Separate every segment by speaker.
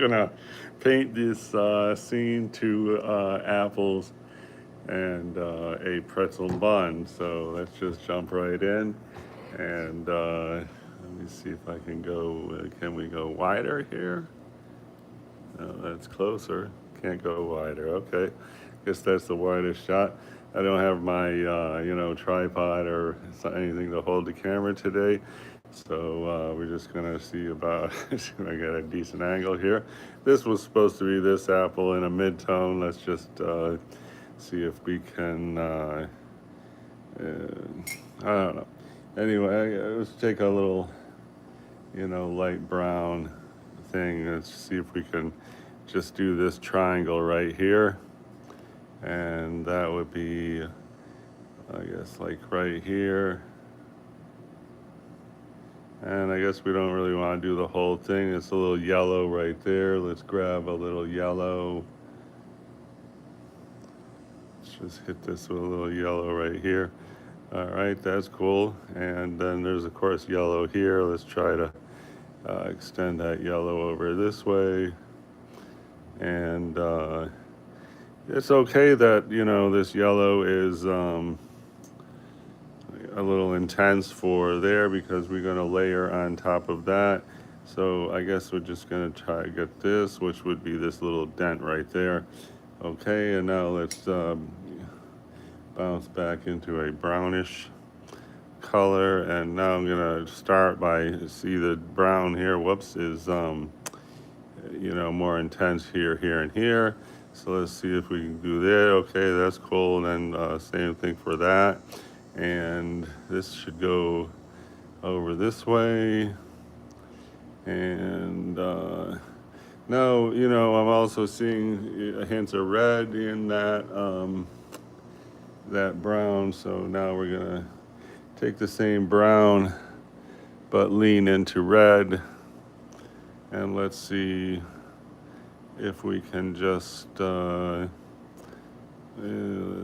Speaker 1: gonna paint this scene to apples and a pretzel bun. So let's just jump right in. And let me see if I can go. Can we go wider here? No, that's closer. Can't go wider. Okay, guess that's the widest shot. I don't have my tripod or anything to hold the camera today, so we're just gonna see about. I got a decent angle here. This was supposed to be this apple in a mid-tone. Let's just see if we can. I don't know. Anyway, let's take a little, light brown thing. Let's see if we can just do this triangle right here. And that would be, I guess, like right here. And I guess we don't really want to do the whole thing. It's a little yellow right there. Let's grab a little yellow. Let's just hit this with a little yellow right here. All right, that's cool. And then there's, of course, yellow here. Let's try to extend that yellow over this way. And it's okay that, this yellow is a little intense for there because we're going to layer on top of that. So I guess we're just going to try to get this, which would be this little dent right there. Okay, and now let's bounce back into a brownish color. And now I'm going to start by, see the brown here, whoops, is, more intense here, here, and here. So let's see if we can do that. Okay, that's cool. And then same thing for that. And this should go over this way. And now, I'm also seeing hints of red in that brown. So now we're gonna take the same brown, but lean into red. And let's see if we can just, let's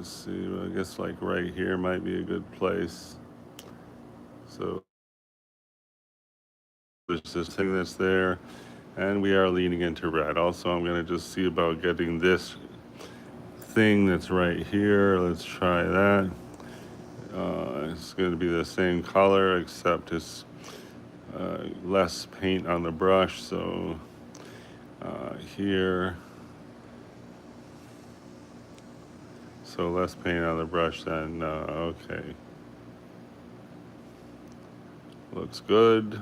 Speaker 1: see, I guess like right here might be a good place. So there's this thing that's there, and we are leaning into red. Also, I'm gonna just see about getting this thing that's right here. Let's try that. It's gonna be the same color, except it's less paint on the brush. So here, so less paint on the brush then, okay. Looks good.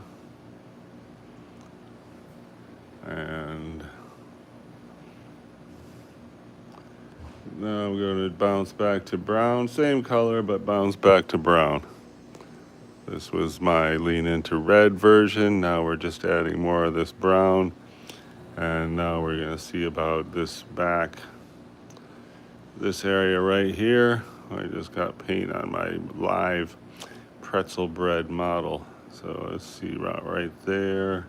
Speaker 1: And now I'm going to bounce back to brown. Same color, but bounce back to brown. This was my lean into red version. Now we're just adding more of this brown. And now we're going to see about this back. This area right here. I just got paint on my live pretzel bread model. So let's see right there.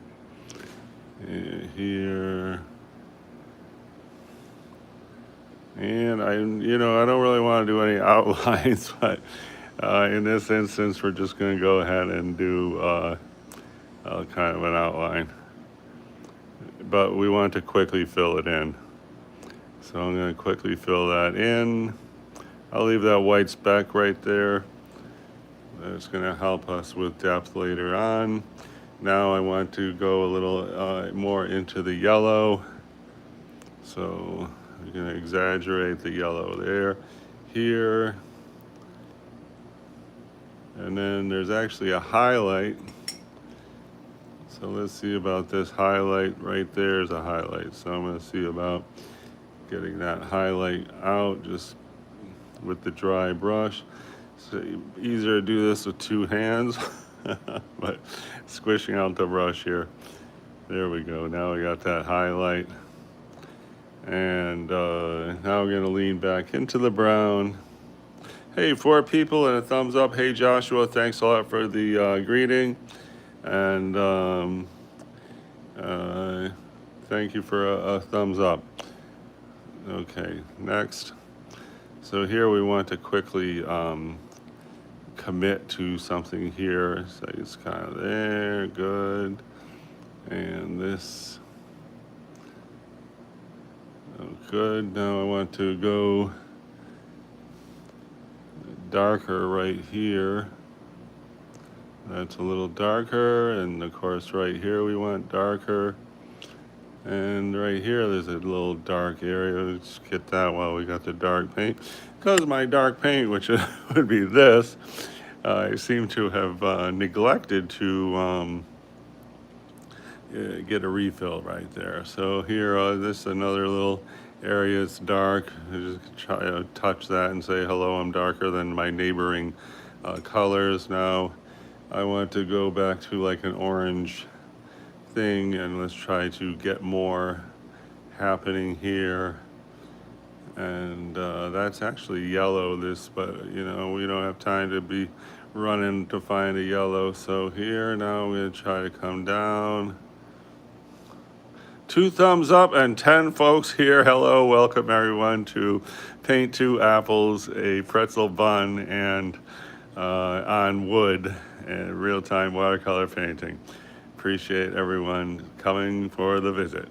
Speaker 1: And here. And I don't really want to do any outlines, but in this instance, we're just going to go ahead and do kind of an outline. But we want to quickly fill it in. So I'm going to quickly fill that in. I'll leave that white speck right there. That's going to help us with depth later on. Now I want to go a little more into the yellow. So I'm going to exaggerate the yellow there, here. And then there's actually a highlight. So let's see about this highlight. Right there is a highlight. So I'm going to see about getting that highlight out just with the dry brush. So easier to do this with two hands, but squishing out the brush here. There we go. Now we got that highlight. And now we're going to lean back into the brown. Hey, 4 people and a thumbs up. Hey, Joshua, thanks a lot for the greeting. And thank you for a thumbs up. Okay, next. So here we want to quickly commit to something here. So it's kind of there, good. And this good. Now I want to go darker right here. That's a little darker, and of course right here we want darker. And right here there's a little dark area. Let's get that while we got the dark paint. Because my dark paint, which would be this, I seem to have neglected to get a refill right there. So here, this is another little area. It's dark. I just try to touch that and say, hello, I'm darker than my neighboring colors. Now I want to go back to like an orange thing, and let's try to get more happening here. And that's actually yellow, but you know, we don't have time to be running to find a yellow. So here, now I'm gonna try to come down. 2 thumbs up and 10 folks here. Hello, welcome everyone to Paint 2 Apples, a pretzel bun, and on wood and real-time watercolor painting. Appreciate everyone coming for the visit.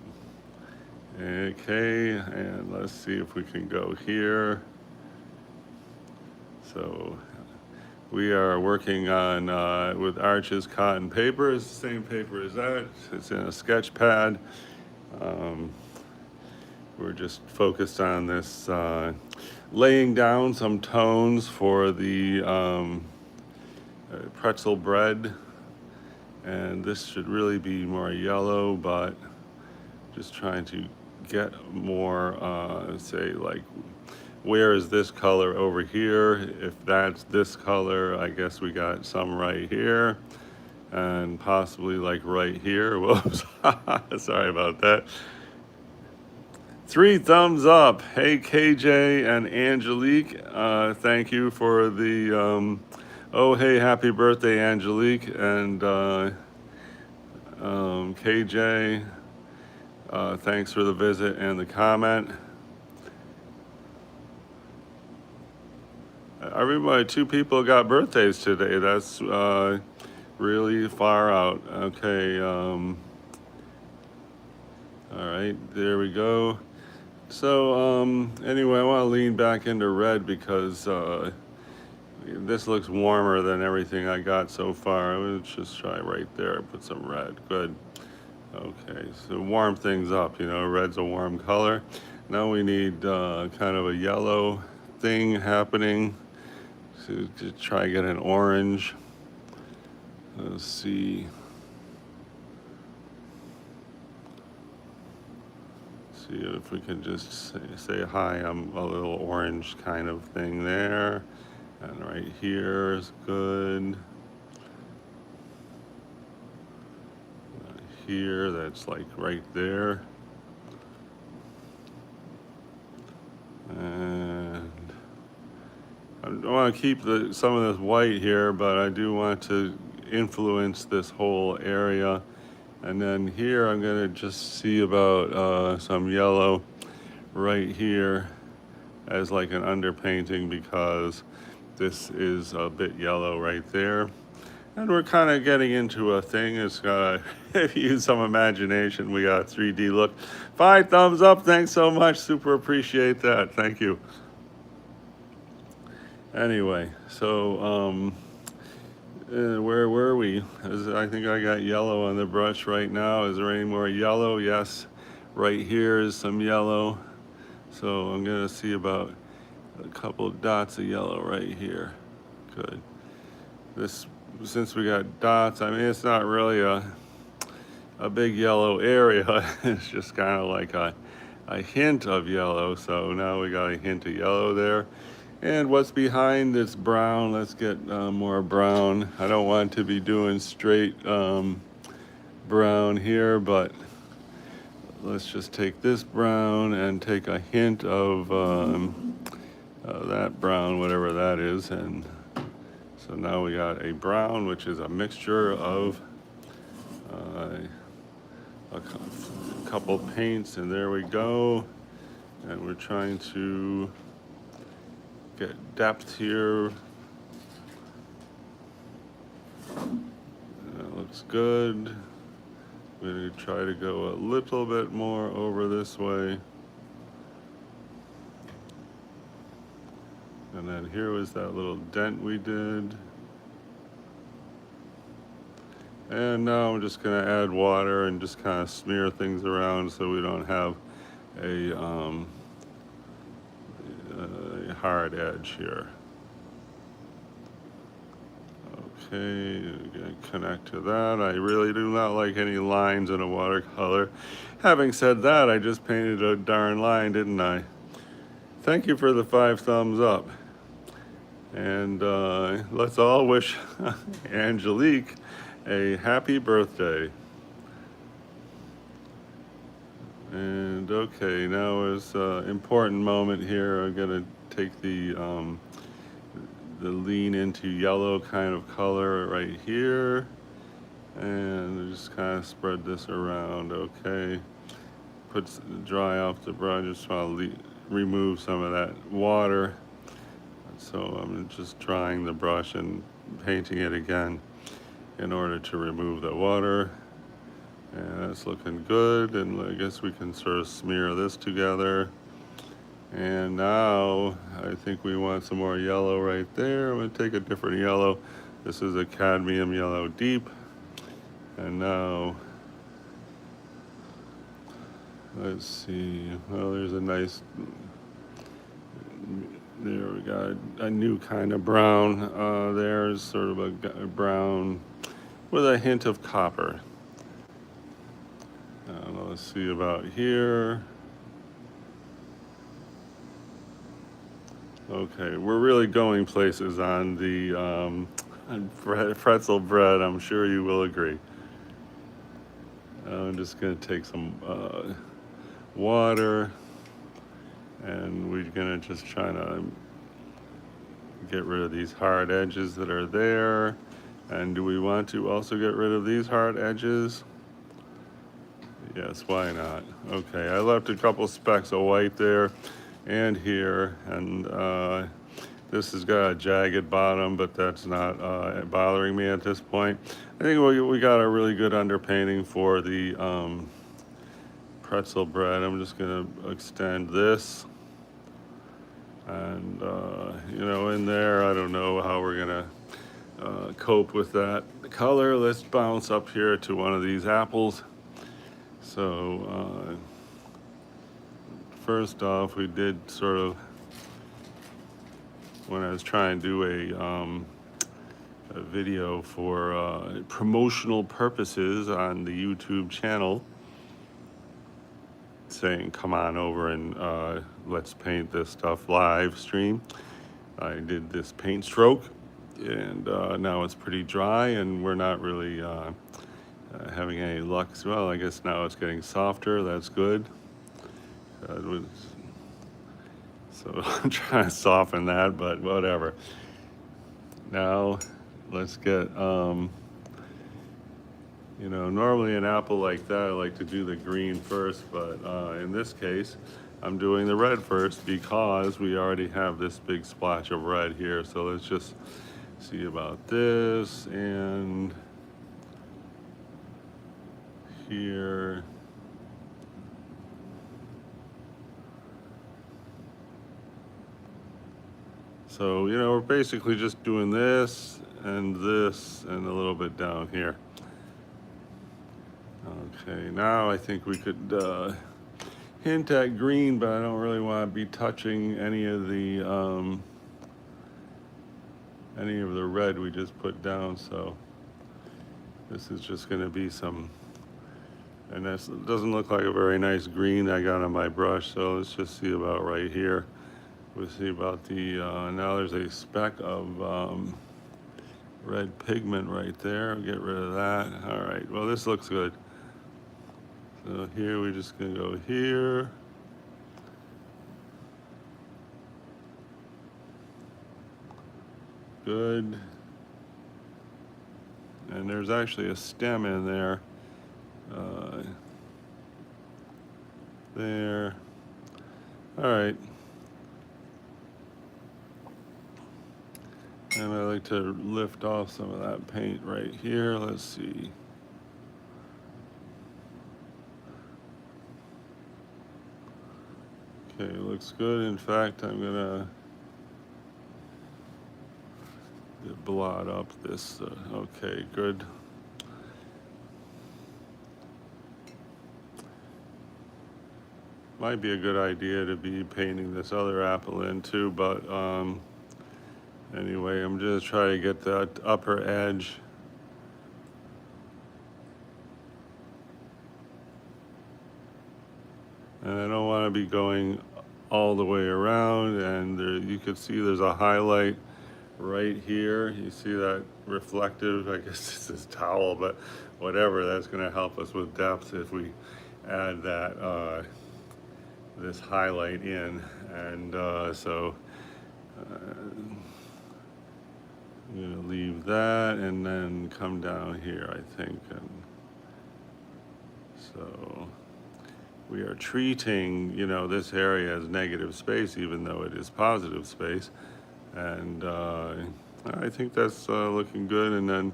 Speaker 1: Okay, and let's see if we can go here. So we are working on with Arches cotton paper. It's the same paper as that. It's in a sketch pad. We're just focused on this laying down some tones for the pretzel bread, and this should really be more yellow, but just trying to get more say like, where is this color over here? If that's this color, I guess we got some right here, and possibly like right here. Whoops, sorry about that. 3 thumbs up. Hey, KJ and Angelique, thank you for the, oh, hey, happy birthday, Angelique, and KJ, thanks for the visit and the comment. Everybody, 2 people got birthdays today. That's really far out. Okay, all right, there we go. So anyway, I want to lean back into red because this looks warmer than everything I got so far. Let's just try right there, put some red. Good. Okay, so warm things up, you know, red's a warm color. Now we need kind of a yellow thing happening to try to get an orange. Let's see. See if we can just say hi, I'm a little orange kind of thing there. And right here is good. Here, that's like right there. And I want to keep some of this white here, but I do want to influence this whole area. And then here I'm gonna just see about some yellow right here as like an underpainting, because this is a bit yellow right there. And we're kind of getting into a thing. It's gotta, if you use some imagination, we got a 3D look. 5 thumbs up, thanks so much, super appreciate that, thank you. Anyway, so where were we? I think I got yellow on the brush right now. Is there any more yellow? Yes, right here is some yellow. So I'm gonna see about a couple dots of yellow right here. Good. This, since we got dots, I mean, it's not really a big yellow area. It's just kind of like a hint of yellow. So now we got a hint of yellow there. And what's behind this brown, let's get more brown. I don't want to be doing straight brown here, but let's just take this brown and take a hint of that brown, whatever that is. And so now we got a brown, which is a mixture of a couple paints, and there we go. And we're trying to get depth here. That looks good. We're gonna try to go a little bit more over this way. And then here was that little dent we did. And now I'm just gonna add water and just kind of smear things around so we don't have a hard edge here. Okay, gonna connect to that. I really do not like any lines in a watercolor. Having said that, I just painted a darn line, didn't I? Thank you for the 5 thumbs up. And let's all wish Angelique a happy birthday. And okay, now is an important moment here. I'm gonna take the lean into yellow kind of color right here, and just kind of spread this around. Okay, dry off the brush. Just want to remove some of that water. So I'm just drying the brush and painting it again in order to remove the water. And that's looking good, and I guess we can sort of smear this together. And now I think we want some more yellow right there. I'm gonna take a different yellow. This is a cadmium yellow deep. And now, let's see, well, there's a nice, there we got a new kind of brown. There's sort of a brown with a hint of copper. Let's see about here. Okay, we're really going places on the pretzel bread. I'm sure you will agree. I'm just gonna take some water, and we're gonna just try to get rid of these hard edges that are there. And do we want to also get rid of these hard edges? Yes, why not? Okay, I left a couple specks of white there and here, and this has got a jagged bottom, but that's not bothering me at this point. I think we got a really good underpainting for the pretzel bread. I'm just gonna extend this, and you know, in there, I don't know how we're gonna cope with that color. Let's bounce up here to one of these apples. So first off, we did sort of, when I was trying to do a video for promotional purposes on the YouTube channel, saying come on over and let's paint this stuff live stream, I did this paint stroke, and now it's pretty dry and we're not really having any luck. Well, I guess now it's getting softer. That's good. So I'm trying to soften that, but whatever. Now let's get, you know, normally an apple like that, I like to do the green first, but in this case, I'm doing the red first because we already have this big splash of red here. So let's just see about this, and here. So, you know, we're basically just doing this and a little bit down here. Okay, now I think we could hint at green, but I don't really want to be touching any of the red we just put down. So this is just going to be some, and this doesn't look like a very nice green I got on my brush. So let's just see about right here. We'll see about the, now there's a speck of red pigment right there. I'll get rid of that. All right, well, this looks good. So here we're just gonna go here. Good. And there's actually a stem in there. There. All right. And I like to lift off some of that paint right here. Let's see. Okay, looks good. In fact, I'm gonna blot up this. Okay, good. Might be a good idea to be painting this other apple in too, but anyway, I'm just trying to get that upper edge. And I don't want to be going all the way around, and there, you can see there's a highlight right here. You see that reflective, I guess it's this towel, but whatever, that's going to help us with depth if we add that this highlight in. And so I'm going to leave that and then come down here, I think. And so we are treating, this area as negative space, even though it is positive space. And I think that's looking good. And then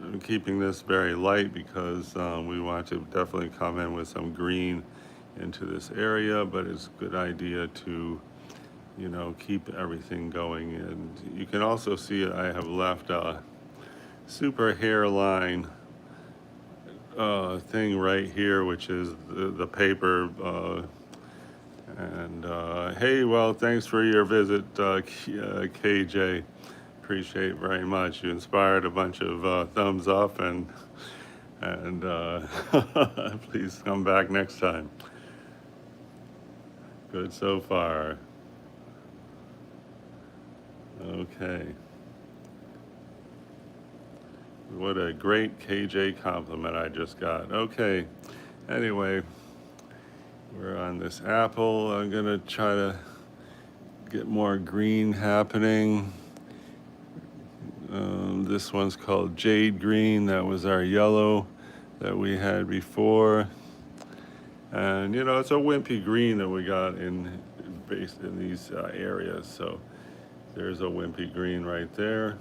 Speaker 1: I'm keeping this very light because we want to definitely come in with some green into this area, but it's a good idea to, keep everything going. And you can also see I have left a super hairline thing right here, which is the paper. Hey, well, thanks for your visit, KJ. Appreciate it very much. You inspired a bunch of thumbs up, and please come back next time. Good so far. Okay. What a great KJ compliment I just got. Okay. Anyway, we're on this apple. I'm gonna try to get more green happening. This one's called Jade Green. That was our yellow that we had before. And it's a wimpy green that we got based in these areas. So there's a wimpy green right there.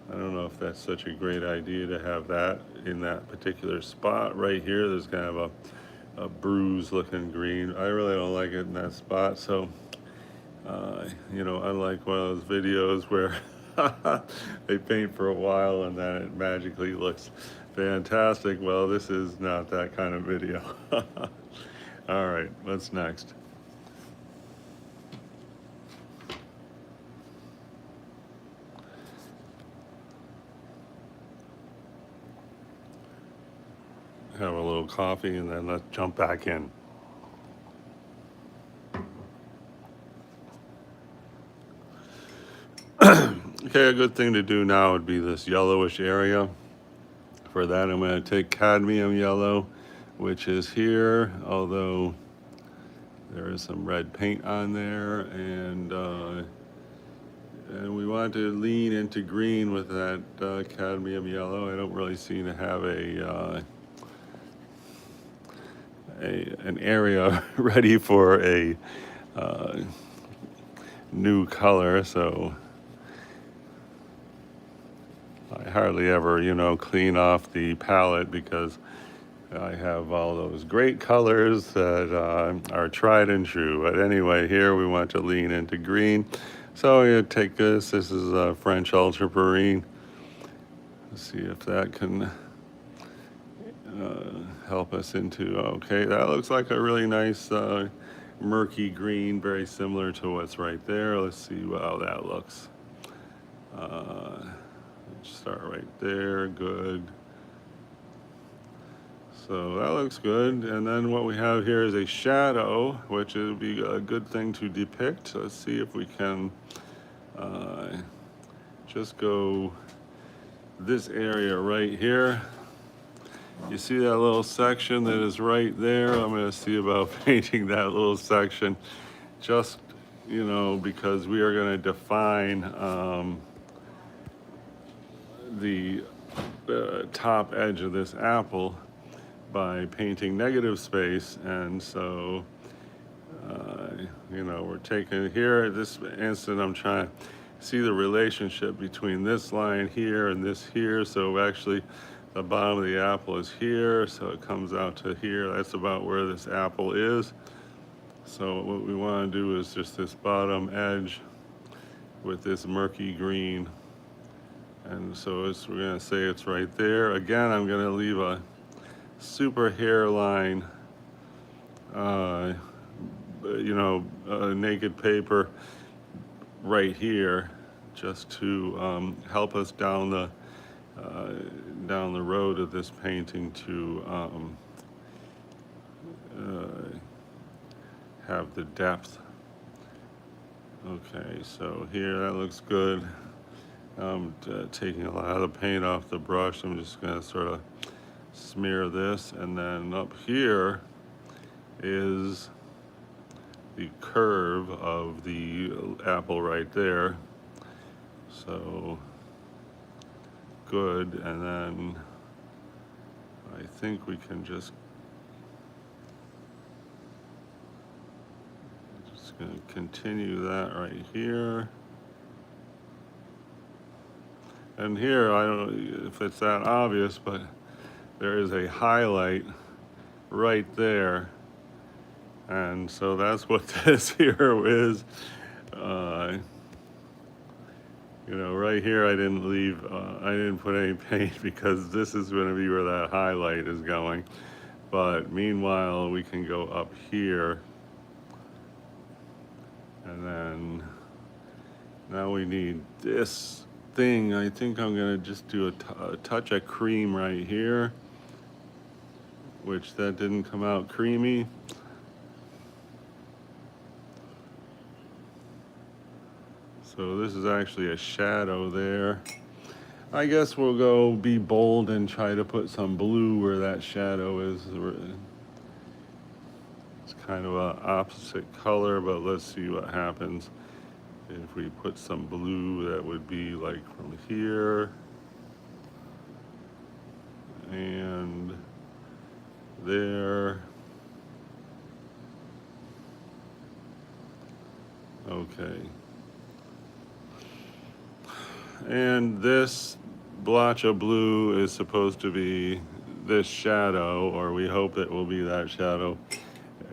Speaker 1: I don't know if that's such a great idea to have that in that particular spot right here. There's kind of a bruise looking green. I really don't like it in that spot. So, unlike one of those videos where they paint for a while and then it magically looks fantastic. Well, this is not that kind of video. All right, what's next? Have a little coffee and then let's jump back in. Okay, a good thing to do now would be this yellowish area. For that, I'm going to take cadmium yellow, which is here, although there is some red paint on there, and we want to lean into green with that cadmium yellow. I don't really seem to have an area ready for a new color, so I hardly ever, clean off the palette because I have all those great colors that are tried and true. But anyway, here we want to lean into green. So I'm going to take this. This is French ultramarine. Let's see if that can help us into, okay, that looks like a really nice murky green, very similar to what's right there. Let's see how that looks. Start right there, good. So that looks good. And then what we have here is a shadow, which would be a good thing to depict. Let's see if we can just go this area right here. You see that little section that is right there? I'm going to see about painting that little section just, because we are going to define the top edge of this apple by painting negative space. And so, we're taking here at this instant, I'm trying to see the relationship between this line here and this here. So actually the bottom of the apple is here, so it comes out to here. That's about where this apple is. So what we want to do is just this bottom edge with this murky green And so we're gonna say it's right there. Again, I'm gonna leave a super hairline, uh, naked paper right here, just to help us uh, down the road of this painting to uh, have the depth. Okay, so here that looks good. I'm taking a lot of the paint off the brush. I'm just gonna sort of smear this, and then up here is the curve of the apple right there. So good, and then I think we can just gonna continue that right here. And here, I don't know if it's that obvious, but there is a highlight right there. And so that's what this here is. Right here I didn't put any paint because this is gonna be where that highlight is going. But meanwhile, we can go up here. And then now we need this thing. I think I'm gonna just do a touch of cream right here, which that didn't come out creamy. So this is actually a shadow there. I guess we'll go be bold and try to put some blue where that shadow is. It's kind of an opposite color, but let's see what happens. If we put some blue, that would be like from here and there. Okay. And this blotch of blue is supposed to be this shadow, or we hope it will be that shadow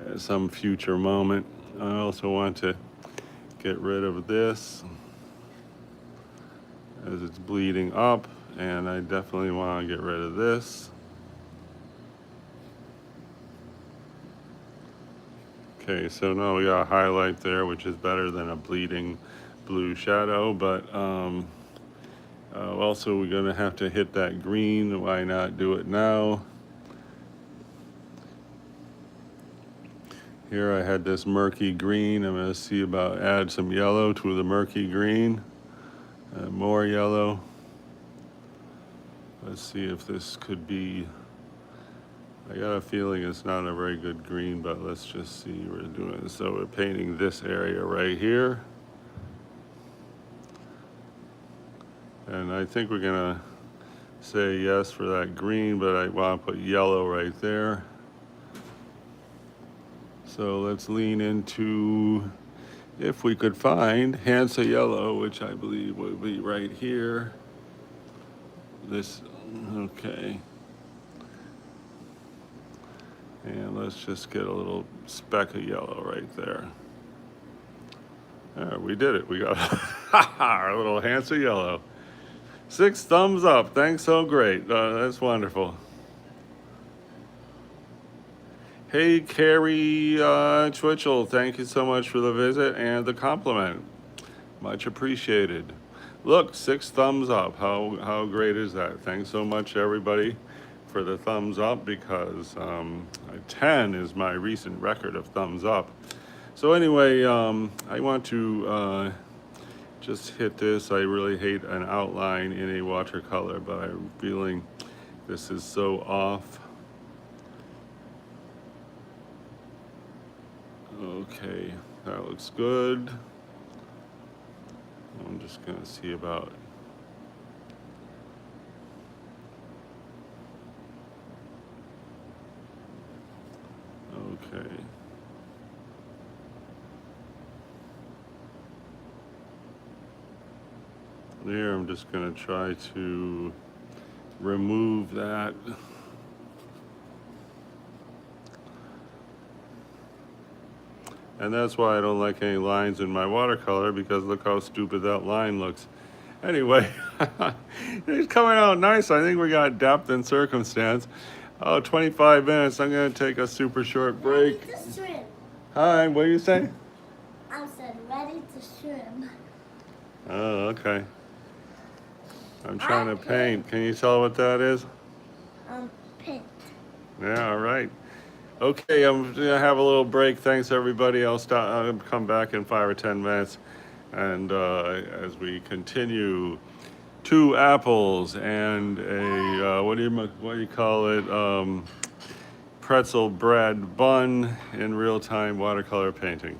Speaker 1: at some future moment. I also want to get rid of this as it's bleeding up, and I definitely want to get rid of this. Okay, so now we got a highlight there, which is better than a bleeding blue shadow, but also we're gonna have to hit that green. Why not do it now? Here I had this murky green. I'm gonna see about add some yellow to the murky green. More yellow. Let's see if this could be, I got a feeling it's not a very good green, but let's just see. We're doing, so we're painting this area right here. And I think we're gonna say yes for that green, but I want to put yellow right there. So let's lean into, if we could find Hansa yellow, which I believe would be right here. This, okay. And let's just get a little speck of yellow right there. We did it. We got our little Hansa yellow. 6 thumbs up. Thanks, so great. That's wonderful. Hey, Carrie Twitchell, thank you so much for the visit and the compliment. Much appreciated. Look, 6 thumbs up. How great is that? Thanks so much, everybody, for the thumbs up, because 10 is my recent record of thumbs up. So anyway, I want to just hit this. I really hate an outline in a watercolor, but I'm feeling this is so off. Okay, that looks good. I'm just gonna see about okay. There, I'm just gonna try to remove that. And that's why I don't like any lines in my watercolor, because look how stupid that line looks. Anyway, it's coming out nice. I think we got depth and circumstance. Oh, 25 minutes. I'm going to take a super short break.
Speaker 2: Ready to swim.
Speaker 1: Hi, what do you say?
Speaker 2: I said ready to swim.
Speaker 1: Oh, okay. I'm trying to paint. Can you tell what that is?
Speaker 2: Paint.
Speaker 1: Yeah, all right. Okay, I'm gonna have a little break. Thanks, everybody. I'll come back in 5 or 10 minutes, and as we continue, 2 apples and a what do you call it? Pretzel bread bun in real-time watercolor painting.